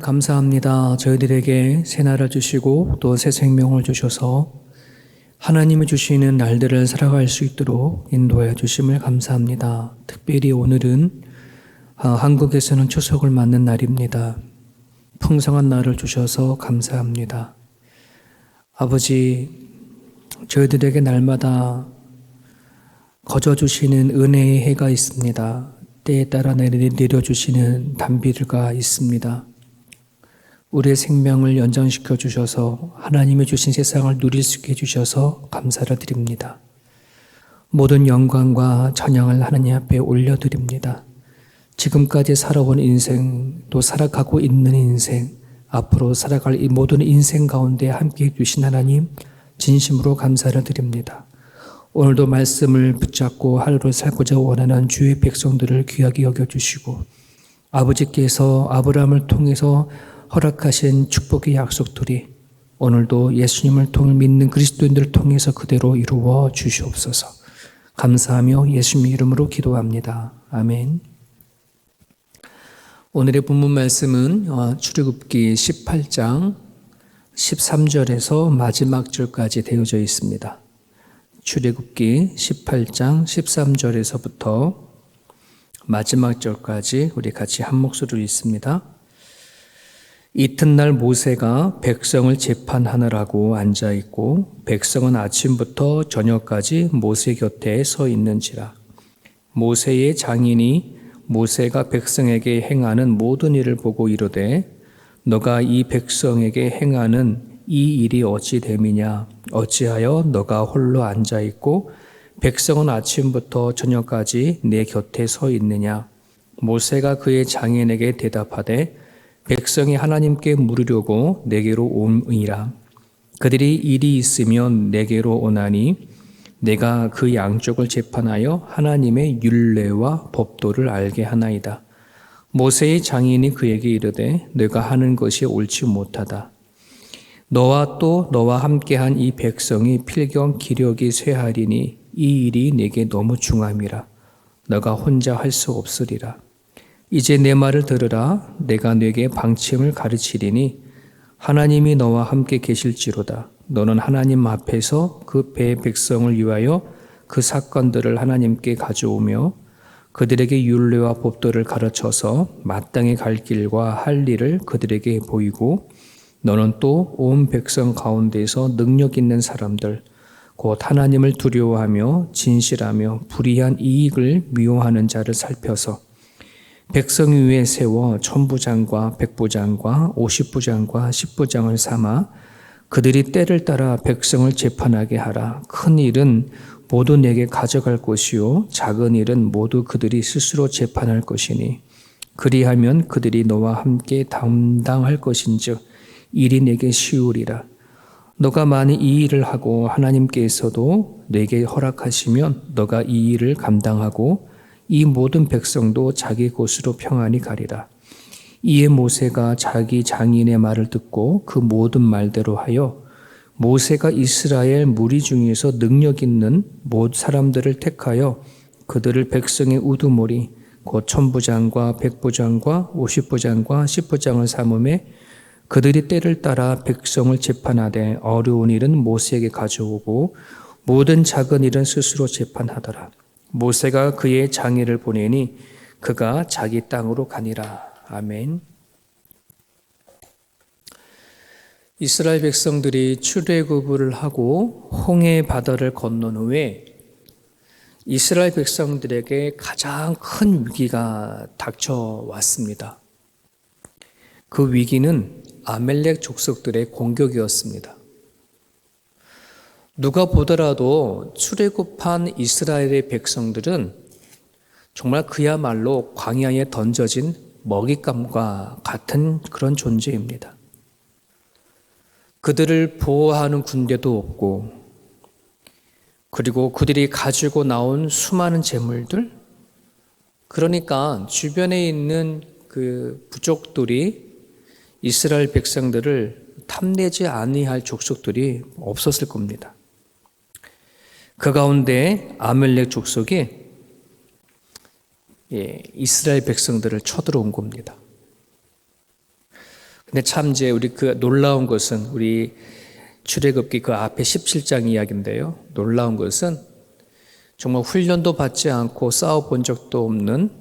감사합니다. 저희들에게 새 날을 주시고 또 새 생명을 주셔서 하나님이 주시는 날들을 살아갈 수 있도록 인도하여 주심을 감사합니다. 특별히 오늘은 한국에서는 추석을 맞는 날입니다. 풍성한 날을 주셔서 감사합니다. 아버지, 저희들에게 날마다 거저주시는 은혜의 해가 있습니다. 때에 따라 내려주시는 단비가 있습니다. 우리의 생명을 연장시켜 주셔서 하나님이 주신 세상을 누릴 수 있게 해주셔서 감사를 드립니다. 모든 영광과 찬양을 하나님 앞에 올려드립니다. 지금까지 살아온 인생, 또 살아가고 있는 인생, 앞으로 살아갈 이 모든 인생 가운데 함께해 주신 하나님 진심으로 감사를 드립니다. 오늘도 말씀을 붙잡고 하루를 살고자 원하는 주의 백성들을 귀하게 여겨주시고 아버지께서 아브라함을 통해서 허락하신 축복의 약속들이 오늘도 예수님을 통해 믿는 그리스도인들을 통해서 그대로 이루어 주시옵소서. 감사하며 예수님 이름으로 기도합니다. 아멘. 오늘의 본문 말씀은 출애굽기 18장 13절에서 마지막 절까지 되어져 있습니다. 출애굽기 18장 13절에서부터 마지막 절까지 우리 같이 한 목소리로 읽습니다. 이튿날 모세가 백성을 재판하느라고 앉아있고 백성은 아침부터 저녁까지 모세 곁에 서 있는지라. 모세의 장인이 모세가 백성에게 행하는 모든 일을 보고 이르되 너가 이 백성에게 행하는 이 일이 어찌 됨이냐? 어찌하여 너가 홀로 앉아있고 백성은 아침부터 저녁까지 내 곁에 서 있느냐? 모세가 그의 장인에게 대답하되 백성이 하나님께 물으려고 내게로 옴이라. 그들이 일이 있으면 내게로 오나니 내가 그 양쪽을 재판하여 하나님의 율례와 법도를 알게 하나이다. 모세의 장인이 그에게 이르되 너가 하는 것이 옳지 못하다. 너와 또 너와 함께한 이 백성이 필경 기력이 쇠하리니 이 일이 내게 너무 중함이라. 너가 혼자 할 수 없으리라. 이제 내 말을 들으라. 내가 네게 방침을 가르치리니 하나님이 너와 함께 계실지로다. 너는 하나님 앞에서 그 배 백성을 위하여 그 사건들을 하나님께 가져오며 그들에게 율례와 법도를 가르쳐서 마땅히 갈 길과 할 일을 그들에게 보이고 너는 또 온 백성 가운데서 능력 있는 사람들 곧 하나님을 두려워하며 진실하며 불의한 이익을 미워하는 자를 살펴서 백성 위에 세워 천부장과 백부장과 50부장과 10부장을 삼아 그들이 때를 따라 백성을 재판하게 하라. 큰 일은 모두 내게 가져갈 것이요 작은 일은 모두 그들이 스스로 재판할 것이니 그리하면 그들이 너와 함께 담당할 것인즉 일이 내게 쉬우리라. 너가 만일 이 일을 하고 하나님께서도 내게 허락하시면 너가 이 일을 감당하고 이 모든 백성도 자기 곳으로 평안히 가리라. 이에 모세가 자기 장인의 말을 듣고 그 모든 말대로 하여 모세가 이스라엘 무리 중에서 능력 있는 모든 사람들을 택하여 그들을 백성의 우두머리 곧 천부장과 백부장과 50부장과 10부장을 삼음에 그들이 때를 따라 백성을 재판하되 어려운 일은 모세에게 가져오고 모든 작은 일은 스스로 재판하더라. 모세가 그의 장인을 보내니 그가 자기 땅으로 가니라. 아멘. 이스라엘 백성들이 출애굽을 하고 홍해 바다를 건넌 후에 이스라엘 백성들에게 가장 큰 위기가 닥쳐왔습니다. 그 위기는 아멜렉 족속들의 공격이었습니다. 누가 보더라도 출애굽한 이스라엘의 백성들은 정말 그야말로 광야에 던져진 먹잇감과 같은 그런 존재입니다. 그들을 보호하는 군대도 없고 그리고 그들이 가지고 나온 수많은 재물들, 그러니까 주변에 있는 그 부족들이 이스라엘 백성들을 탐내지 아니할 족속들이 없었을 겁니다. 그 가운데 아멜렉 족속이 이스라엘 백성들을 쳐들어온 겁니다. 근데 참 이제 우리 그 놀라운 것은 우리 출애굽기 그 앞에 17장 이야기인데요. 놀라운 것은 정말 훈련도 받지 않고 싸워본 적도 없는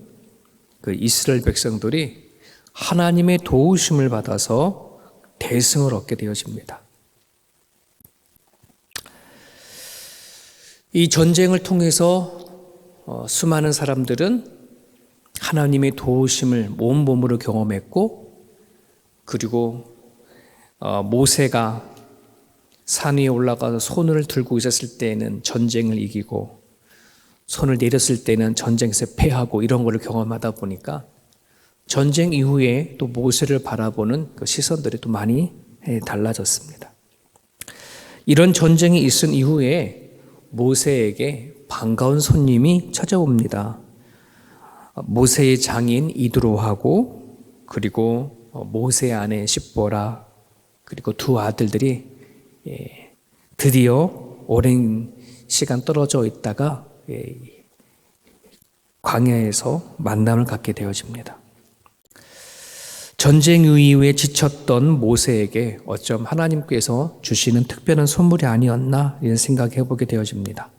그 이스라엘 백성들이 하나님의 도우심을 받아서 대승을 얻게 되어집니다. 이 전쟁을 통해서 수많은 사람들은 하나님의 도우심을 온몸으로 경험했고, 그리고 모세가 산 위에 올라가서 손을 들고 있었을 때에는 전쟁을 이기고, 손을 내렸을 때는 전쟁에서 패하고 이런 걸 경험하다 보니까 전쟁 이후에 또 모세를 바라보는 그 시선들이 또 많이 달라졌습니다. 이런 전쟁이 있은 이후에 모세에게 반가운 손님이 찾아옵니다. 모세의 장인 이드로하고 그리고 모세의 아내 십보라 그리고 두 아들들이 드디어 오랜 시간 떨어져 있다가 광야에서 만남을 갖게 되어집니다. 전쟁 이후에 지쳤던 모세에게 어쩜 하나님께서 주시는 특별한 선물이 아니었나 이런 생각해 보게 되어집니다.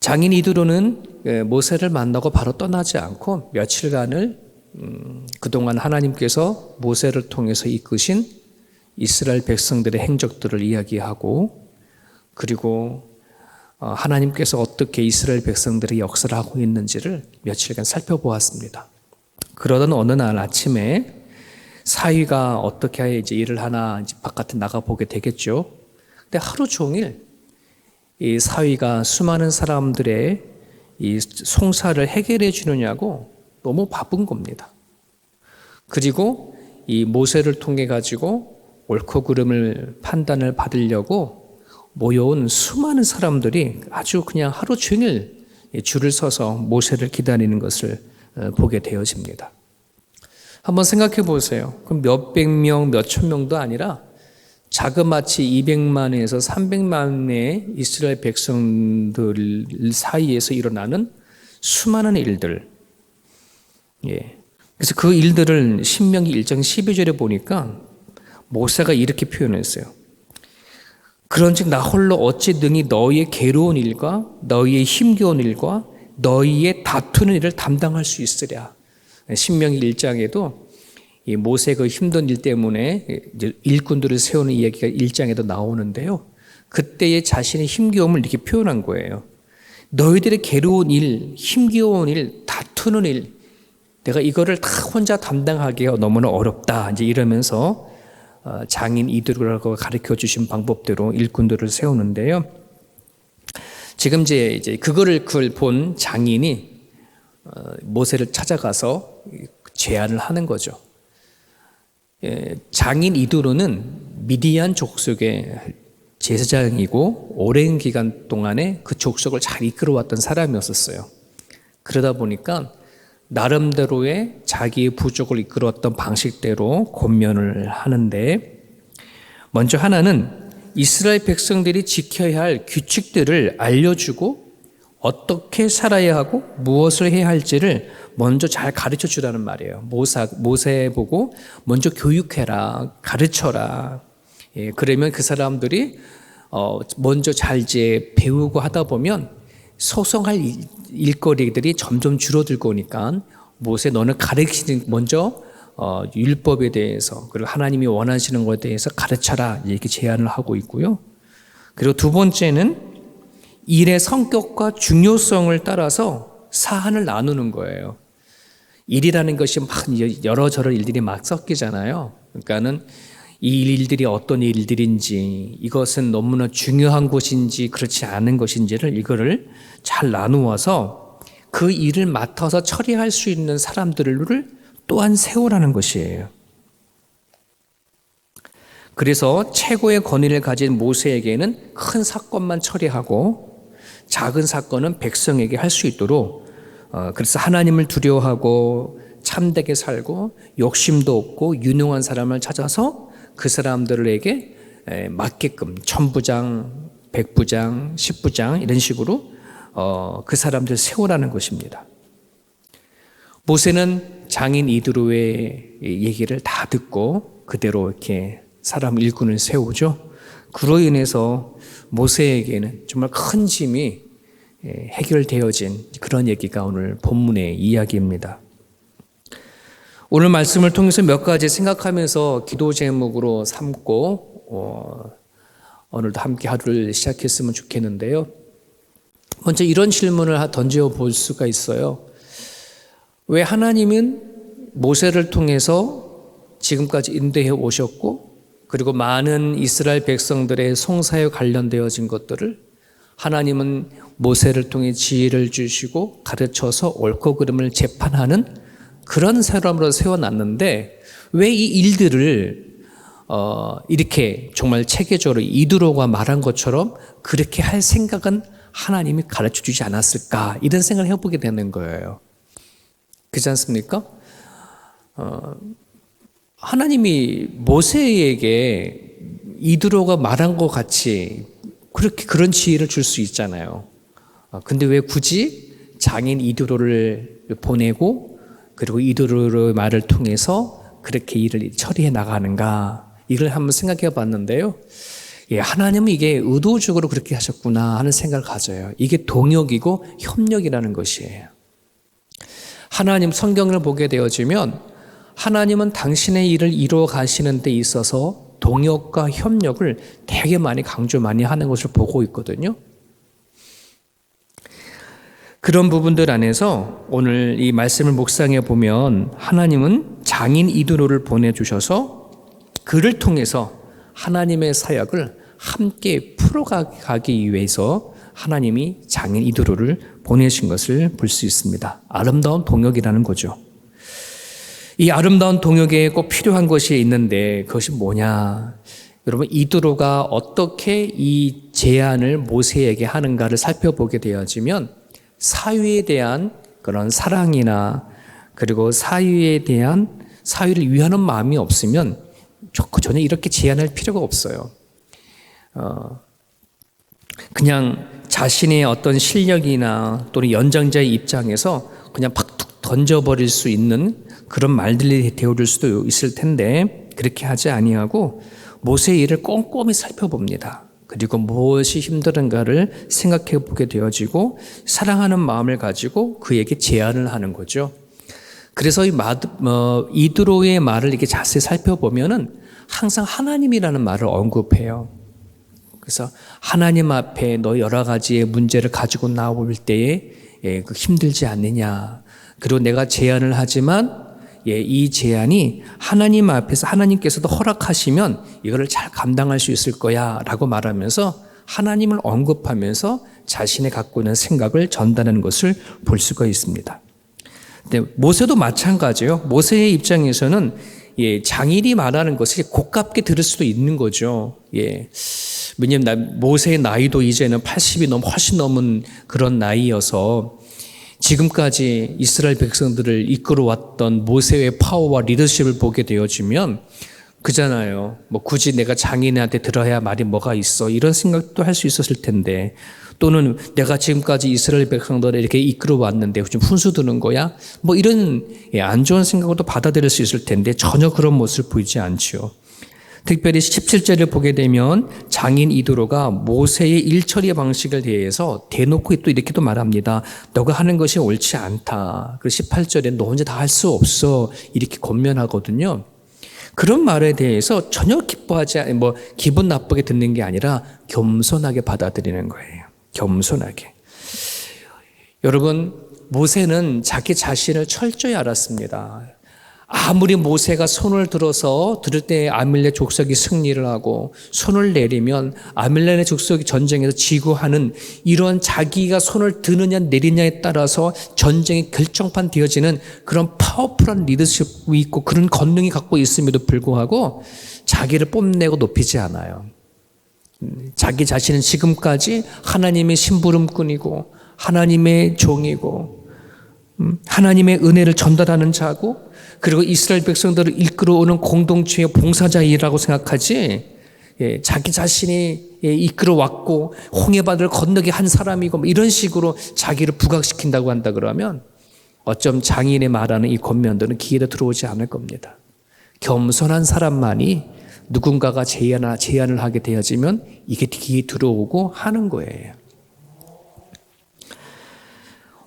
장인 이드로는 모세를 만나고 바로 떠나지 않고 며칠간을 그동안 하나님께서 모세를 통해서 이끄신 이스라엘 백성들의 행적들을 이야기하고, 그리고 하나님께서 어떻게 이스라엘 백성들의 역사를 하고 있는지를 며칠간 살펴보았습니다. 그러던 어느 날 아침에 사위가 어떻게 이제 일을 하나 이제 바깥에 나가 보게 되겠죠. 근데 하루 종일 이 사위가 수많은 사람들의 이 송사를 해결해 주느냐고 너무 바쁜 겁니다. 그리고 이 모세를 통해 가지고 옳고 그름을 판단을 받으려고 모여온 수많은 사람들이 아주 그냥 하루 종일 줄을 서서 모세를 기다리는 것을 보게 되어집니다. 한번 생각해 보세요. 그럼 몇백 명, 몇천 명도 아니라 자그마치 200만에서 300만의 이스라엘 백성들 사이에서 일어나는 수많은 일들. 그래서 그 일들을 신명기 1장 12절에 보니까 모세가 이렇게 표현했어요. 그런즉 나 홀로 어찌 능히 너희의 괴로운 일과 너희의 힘겨운 일과 너희의 다투는 일을 담당할 수 있으랴. 신명기 1장에도 이 모세 그 힘든 일 때문에 일꾼들을 세우는 이야기가 1장에도 나오는데요. 그때의 자신의 힘겨움을 이렇게 표현한 거예요. 너희들의 괴로운 일, 힘겨운 일, 다투는 일, 내가 이거를 다 혼자 담당하기가 너무나 어렵다. 이제 이러면서 장인 이드로라고 가르쳐 주신 방법대로 일꾼들을 세우는데요. 지금 이제 그걸 본 장인이 모세를 찾아가서 제안을 하는 거죠. 장인 이드로는 미디안 족속의 제사장이고 오랜 기간 동안에 그 족속을 잘 이끌어왔던 사람이었어요. 그러다 보니까 나름대로의 자기의 부족을 이끌어왔던 방식대로 권면을 하는데, 먼저 하나는 이스라엘 백성들이 지켜야 할 규칙들을 알려주고 어떻게 살아야 하고 무엇을 해야 할지를 먼저 잘 가르쳐 주라는 말이에요. 모세 보고 먼저 교육해라, 가르쳐라. 그러면 그 사람들이 먼저 잘 이제 배우고 하다 보면 소송할 일거리들이 점점 줄어들고 오니까 모세 너는 가르치는 먼저 율법에 대해서 그리고 하나님이 원하시는 것에 대해서 가르쳐라 이렇게 제안을 하고 있고요. 그리고 두 번째는 일의 성격과 중요성을 따라서 사안을 나누는 거예요. 일이라는 것이 막 여러저러 일들이 막 섞이잖아요. 그러니까는 이 일들이 어떤 일들인지, 이것은 너무나 중요한 것인지 그렇지 않은 것인지를 이거를 잘 나누어서 그 일을 맡아서 처리할 수 있는 사람들을 또한 세우라는 것이에요. 그래서 최고의 권위를 가진 모세에게는 큰 사건만 처리하고 작은 사건은 백성에게 할 수 있도록, 그래서 하나님을 두려워하고 참되게 살고 욕심도 없고 유능한 사람을 찾아서 그 사람들에게 맞게끔 천부장, 백부장, 십부장 이런 식으로 그 사람들 세우라는 것입니다. 모세는 장인 이드로의 얘기를 다 듣고 그대로 이렇게 사람 일꾼을 세우죠. 그로 인해서 모세에게는 정말 큰 짐이 해결되어진 그런 얘기가 오늘 본문의 이야기입니다. 오늘 말씀을 통해서 몇 가지 생각하면서 기도 제목으로 삼고 오늘도 함께 하루를 시작했으면 좋겠는데요. 먼저 이런 질문을 던져 볼 수가 있어요. 왜 하나님은 모세를 통해서 지금까지 인도해 오셨고 그리고 많은 이스라엘 백성들의 송사에 관련되어진 것들을 하나님은 모세를 통해 지혜를 주시고 가르쳐서 옳고 그름을 재판하는 그런 사람으로 세워놨는데 왜 이 일들을 이렇게 정말 체계적으로 이드로가 말한 것처럼 그렇게 할 생각은 하나님이 가르쳐 주지 않았을까 이런 생각을 해보게 되는 거예요. 그렇지 않습니까? 하나님이 모세에게 이드로가 말한 것 같이 그렇게 그런 지혜를 줄 수 있잖아요. 근데 왜 굳이 장인 이드로를 보내고 그리고 이드로의 말을 통해서 그렇게 일을 처리해 나가는가 이걸 한번 생각해 봤는데요. 하나님은 이게 의도적으로 그렇게 하셨구나 하는 생각을 가져요. 이게 동역이고 협력이라는 것이에요. 하나님 성경을 보게 되어지면 하나님은 당신의 일을 이루어 가시는 데 있어서 동역과 협력을 되게 많이 강조 많이 하는 것을 보고 있거든요. 그런 부분들 안에서 오늘 이 말씀을 묵상해 보면 하나님은 장인 이드로를 보내주셔서 그를 통해서 하나님의 사역을 함께 풀어가기 위해서 하나님이 장인 이드로를 보내신 것을 볼 수 있습니다. 아름다운 동역이라는 거죠. 이 아름다운 동역에 꼭 필요한 것이 있는데 그것이 뭐냐? 여러분 이드로가 어떻게 이 제안을 모세에게 하는가를 살펴보게 되어지면 사위에 대한 그런 사랑이나 그리고 사위를 위하는 마음이 없으면 전혀 이렇게 제안할 필요가 없어요. 그냥 자신의 어떤 실력이나 또는 연장자의 입장에서 그냥 팍 던져버릴 수 있는 그런 말들이 되어줄 수도 있을 텐데 그렇게 하지 아니하고 모세의 일을 꼼꼼히 살펴봅니다. 그리고 무엇이 힘든가를 생각해 보게 되어지고 사랑하는 마음을 가지고 그에게 제안을 하는 거죠. 그래서 이드로의 말을 이렇게 자세히 살펴보면은 항상 하나님이라는 말을 언급해요. 그래서 하나님 앞에 너 여러 가지의 문제를 가지고 나올 때에 힘들지 않느냐. 그리고 내가 제안을 하지만 이 제안이 하나님 앞에서 하나님께서도 허락하시면 이거를 잘 감당할 수 있을 거야 라고 말하면서 하나님을 언급하면서 자신의 갖고 있는 생각을 전달하는 것을 볼 수가 있습니다. 근데 모세도 마찬가지예요. 모세의 입장에서는 장인이 말하는 것을 고깝게 들을 수도 있는 거죠. 왜냐하면 모세의 나이도 이제는 80이 훨씬 넘은 그런 나이여서 지금까지 이스라엘 백성들을 이끌어왔던 모세의 파워와 리더십을 보게 되어지면 그잖아요. 굳이 내가 장인한테 들어야 말이 뭐가 있어 이런 생각도 할 수 있었을 텐데 또는 내가 지금까지 이스라엘 백성들을 이렇게 이끌어왔는데 좀 훈수 두는 거야? 이런 안 좋은 생각으로도 받아들일 수 있을 텐데 전혀 그런 모습을 보이지 않죠. 특별히 17절을 보게 되면 장인 이드로가 모세의 일처리 방식을 대해서 대놓고 또 이렇게도 말합니다. 너가 하는 것이 옳지 않다. 그리고 18절에 너 혼자 다 할 수 없어. 이렇게 권면하거든요. 그런 말에 대해서 전혀 기뻐하지 기분 나쁘게 듣는 게 아니라 겸손하게 받아들이는 거예요. 겸손하게. 여러분 모세는 자기 자신을 철저히 알았습니다. 아무리 모세가 손을 들어서 들을 때 아밀렉 족속이 승리를 하고 손을 내리면 아밀렉 족속이 전쟁에서 지고 하는 이런 자기가 손을 드느냐 내리냐에 따라서 전쟁의 결정판 되어지는 그런 파워풀한 리더십이 있고 그런 권능이 갖고 있음에도 불구하고 자기를 뽐내고 높이지 않아요. 자기 자신은 지금까지 하나님의 심부름꾼이고 하나님의 종이고 하나님의 은혜를 전달하는 자고 그리고 이스라엘 백성들을 이끌어오는 공동체의 봉사자이라고 생각하지 자기 자신이 이끌어왔고 홍해바다를 건너게 한 사람이고 이런 식으로 자기를 부각시킨다고 한다 그러면 어쩜 장인의 말하는 이 권면들은 귀에 들어오지 않을 겁니다. 겸손한 사람만이 누군가가 제안을 하게 되어지면 이게 귀에 들어오고 하는 거예요.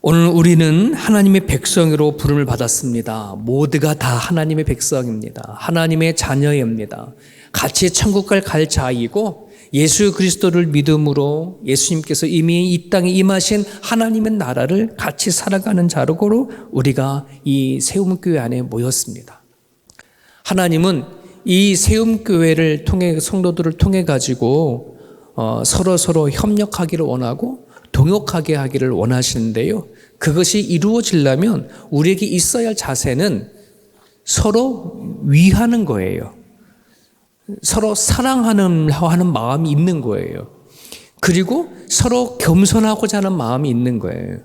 오늘 우리는 하나님의 백성으로 부름을 받았습니다. 모두가 다 하나님의 백성입니다. 하나님의 자녀입니다. 같이 천국 갈 자이고 예수 그리스도를 믿음으로 예수님께서 이미 이 땅에 임하신 하나님의 나라를 같이 살아가는 자로 우리가 이 세움교회 안에 모였습니다. 하나님은 이 세움교회를 통해 성도들을 통해 가지고 서로 협력하기를 원하고 동역하게 하기를 원하시는데요. 그것이 이루어지려면 우리에게 있어야 할 자세는 서로 위하는 거예요. 서로 사랑하는 마음이 있는 거예요. 그리고 서로 겸손하고자 하는 마음이 있는 거예요.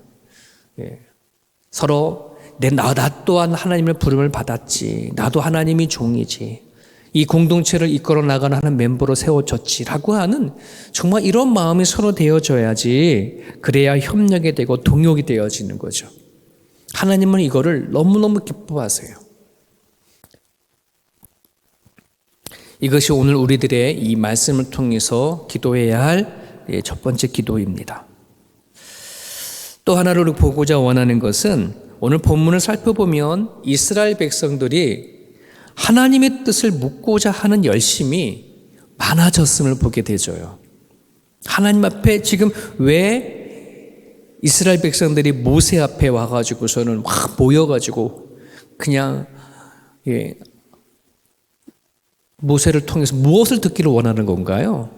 서로 나 또한 하나님의 부름을 받았지. 나도 하나님이 종이지. 이 공동체를 이끌어 나가는 하는 멤버로 세워졌지라고 하는 정말 이런 마음이 서로 되어져야지 그래야 협력이 되고 동역이 되어지는 거죠. 하나님은 이거를 너무너무 기뻐하세요. 이것이 오늘 우리들의 이 말씀을 통해서 기도해야 할 첫 번째 기도입니다. 또 하나를 보고자 원하는 것은 오늘 본문을 살펴보면 이스라엘 백성들이 하나님의 뜻을 묻고자 하는 열심이 많아졌음을 보게 되죠. 하나님 앞에 지금 왜 이스라엘 백성들이 모세 앞에 와가지고서는 막 모여가지고 그냥 모세를 통해서 무엇을 듣기를 원하는 건가요?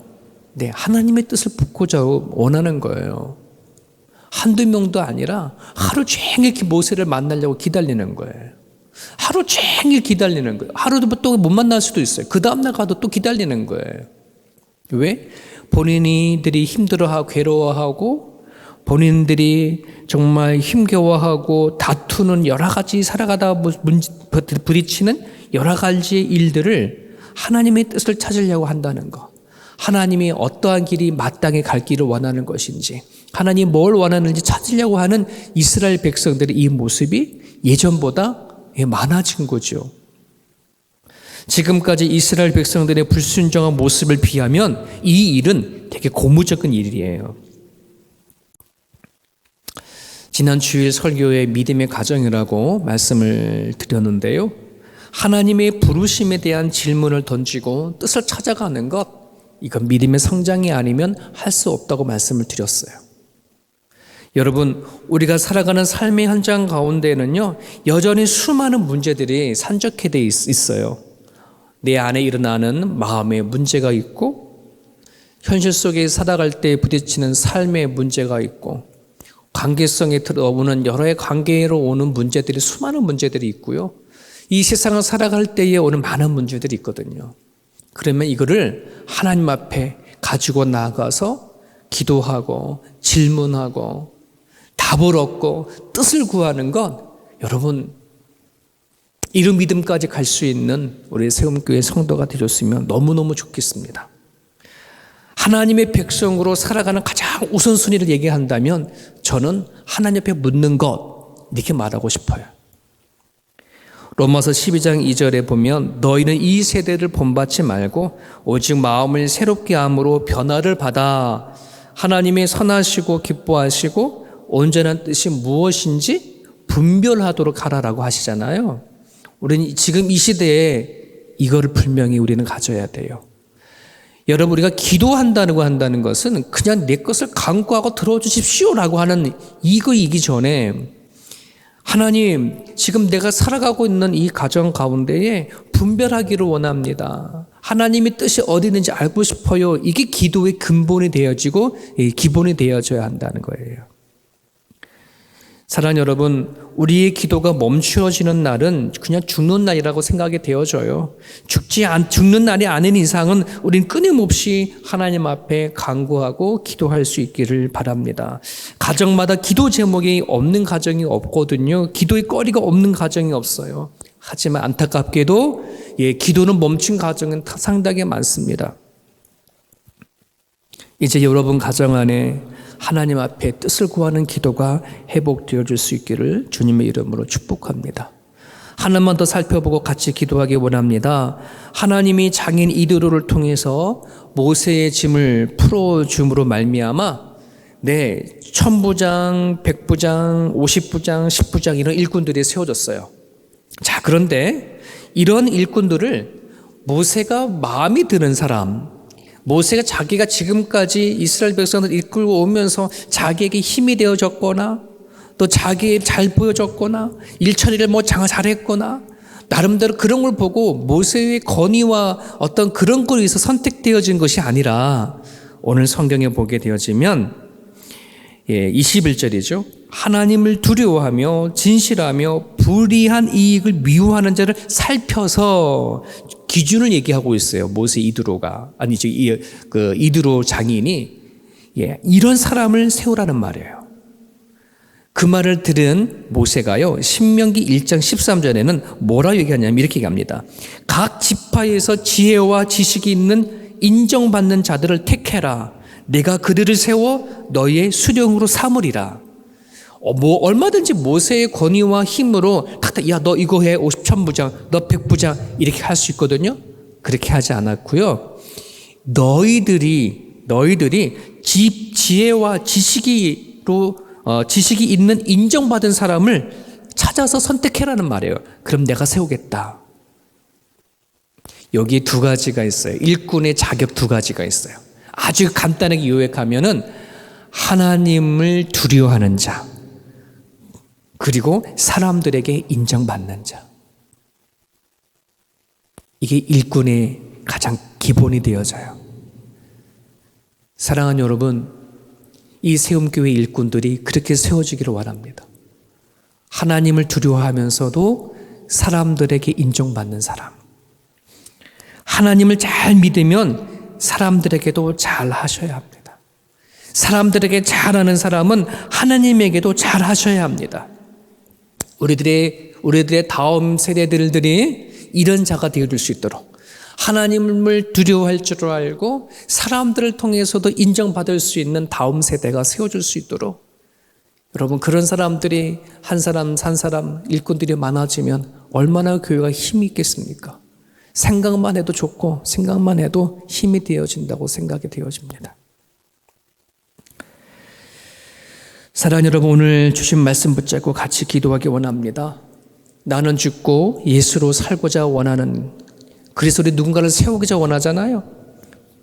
네, 하나님의 뜻을 묻고자 원하는 거예요. 한두 명도 아니라 하루 종일 모세를 만나려고 기다리는 거예요. 하루 종일 기다리는 거예요. 하루도 또 못 만날 수도 있어요. 그 다음날 가도 또 기다리는 거예요. 왜? 본인들이 힘들어하고 괴로워하고 본인들이 정말 힘겨워하고 다투는 여러 가지 살아가다 부딪히는 여러 가지 일들을 하나님의 뜻을 찾으려고 한다는 것. 하나님이 어떠한 길이 마땅히 갈 길을 원하는 것인지 하나님이 뭘 원하는지 찾으려고 하는 이스라엘 백성들의 이 모습이 예전보다 많아진 거죠. 지금까지 이스라엘 백성들의 불순종한 모습을 비하면 이 일은 되게 고무적인 일이에요. 지난 주일 설교에 믿음의 가정이라고 말씀을 드렸는데요. 하나님의 부르심에 대한 질문을 던지고 뜻을 찾아가는 것, 이건 믿음의 성장이 아니면 할 수 없다고 말씀을 드렸어요. 여러분, 우리가 살아가는 삶의 현장 가운데는요, 여전히 수많은 문제들이 산적해 있어요. 내 안에 일어나는 마음의 문제가 있고, 현실 속에 살아갈 때 부딪히는 삶의 문제가 있고, 관계성에 들어오는 여러 관계로 오는 문제들이 수많은 문제들이 있고요. 이 세상을 살아갈 때에 오는 많은 문제들이 있거든요. 그러면 이거를 하나님 앞에 가지고 나가서 기도하고 질문하고 답을 얻고 뜻을 구하는 건 여러분 이런 믿음까지 갈 수 있는 우리 세움교회 성도가 되셨으면 너무너무 좋겠습니다. 하나님의 백성으로 살아가는 가장 우선순위를 얘기한다면 저는 하나님 앞에 묻는 것 이렇게 말하고 싶어요. 로마서 12장 2절에 보면 너희는 이 세대를 본받지 말고 오직 마음을 새롭게 함으로 변화를 받아 하나님의 선하시고 기뻐하시고 온전한 뜻이 무엇인지 분별하도록 하라라고 하시잖아요. 우리는 지금 이 시대에 이거를 분명히 우리는 가져야 돼요. 여러분, 우리가 기도한다고 한다는 것은 그냥 내 것을 간구하고 들어주십시오라고 하는 이거이기 전에 하나님, 지금 내가 살아가고 있는 이 가정 가운데에 분별하기를 원합니다. 하나님의 뜻이 어디 있는지 알고 싶어요. 이게 기도의 근본이 되어지고 기본이 되어져야 한다는 거예요. 사랑하는 여러분, 우리의 기도가 멈추어지는 날은 그냥 죽는 날이라고 생각이 되어져요. 죽는 날이 아닌 이상은 우린 끊임없이 하나님 앞에 간구하고 기도할 수 있기를 바랍니다. 가정마다 기도 제목이 없는 가정이 없거든요. 기도의 거리가 없는 가정이 없어요. 하지만 안타깝게도 기도는 멈춘 가정은 상당히 많습니다. 이제 여러분 가정 안에 하나님 앞에 뜻을 구하는 기도가 회복되어질 수 있기를 주님의 이름으로 축복합니다. 하나만 더 살펴보고 같이 기도하기 원합니다. 하나님이 장인 이드로를 통해서 모세의 짐을 풀어줌으로 말미암아 천부장, 백부장, 50부장, 10부장 이런 일꾼들이 세워졌어요. 자, 그런데 이런 일꾼들을 모세가 마음이 드는 사람, 모세가 자기가 지금까지 이스라엘 백성을 이끌고 오면서 자기에게 힘이 되어졌거나 또 자기 잘 보여줬거나 일처리를 잘했거나 나름대로 그런 걸 보고 모세의 건의와 어떤 그런 거에 의해서 선택되어진 것이 아니라 오늘 성경에 보게 되어지면 21절이죠. 하나님을 두려워하며 진실하며 불의한 이익을 미워하는 자를 살펴서 기준을 얘기하고 있어요. 모세 이드로가 아니죠. 이드로 장인이 이런 사람을 세우라는 말이에요. 그 말을 들은 모세가요, 신명기 1장 13절에는 뭐라 얘기하냐면 이렇게 얘기합니다. 각 지파에서 지혜와 지식이 있는 인정받는 자들을 택해라. 내가 그들을 세워 너희의 수령으로 삼으리라. 얼마든지 모세의 권위와 힘으로 야, 너 이거 해. 50천부장, 너 100부장 이렇게 할 수 있거든요. 그렇게 하지 않았고요. 너희들이 지혜와 지식이 있는 인정받은 사람을 찾아서 선택해라는 말이에요. 그럼 내가 세우겠다. 여기 두 가지가 있어요. 일꾼의 자격 두 가지가 있어요. 아주 간단하게 요약하면은 하나님을 두려워하는 자, 그리고 사람들에게 인정받는 자. 이게 일꾼의 가장 기본이 되어져요. 사랑하는 여러분, 이 세움교회 일꾼들이 그렇게 세워지기를 원합니다. 하나님을 두려워하면서도 사람들에게 인정받는 사람. 하나님을 잘 믿으면 사람들에게도 잘 하셔야 합니다. 사람들에게 잘하는 사람은 하나님에게도 잘 하셔야 합니다. 우리들의 다음 세대들이 이런 자가 되어줄 수 있도록 하나님을 두려워할 줄 알고 사람들을 통해서도 인정받을 수 있는 다음 세대가 세워질 수 있도록, 여러분, 그런 사람들이 한 사람 일꾼들이 많아지면 얼마나 교회가 힘이 있겠습니까? 생각만 해도 좋고 생각만 해도 힘이 되어진다고 생각이 되어집니다. 사랑하는 여러분, 오늘 주신 말씀 붙잡고 같이 기도하기 원합니다. 나는 죽고 예수로 살고자 원하는, 그래서 우리 누군가를 세우고자 원하잖아요.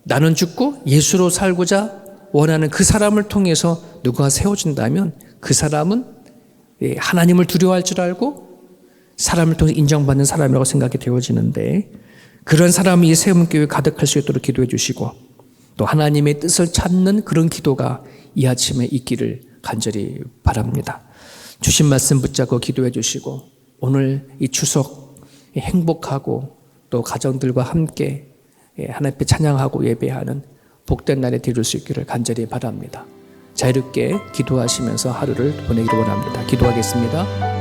나는 죽고 예수로 살고자 원하는 그 사람을 통해서 누가 세워진다면 그 사람은 하나님을 두려워할 줄 알고 사람을 통해 인정받는 사람이라고 생각이 되어지는데, 그런 사람이 이 세움교회 가득할 수 있도록 기도해 주시고 또 하나님의 뜻을 찾는 그런 기도가 이 아침에 있기를 간절히 바랍니다. 주신 말씀 붙잡고 기도해 주시고 오늘 이 추석 행복하고 또 가정들과 함께 하나님 앞에 찬양하고 예배하는 복된 날에 되실 수 있기를 간절히 바랍니다. 자유롭게 기도하시면서 하루를 보내기를 원합니다. 기도하겠습니다.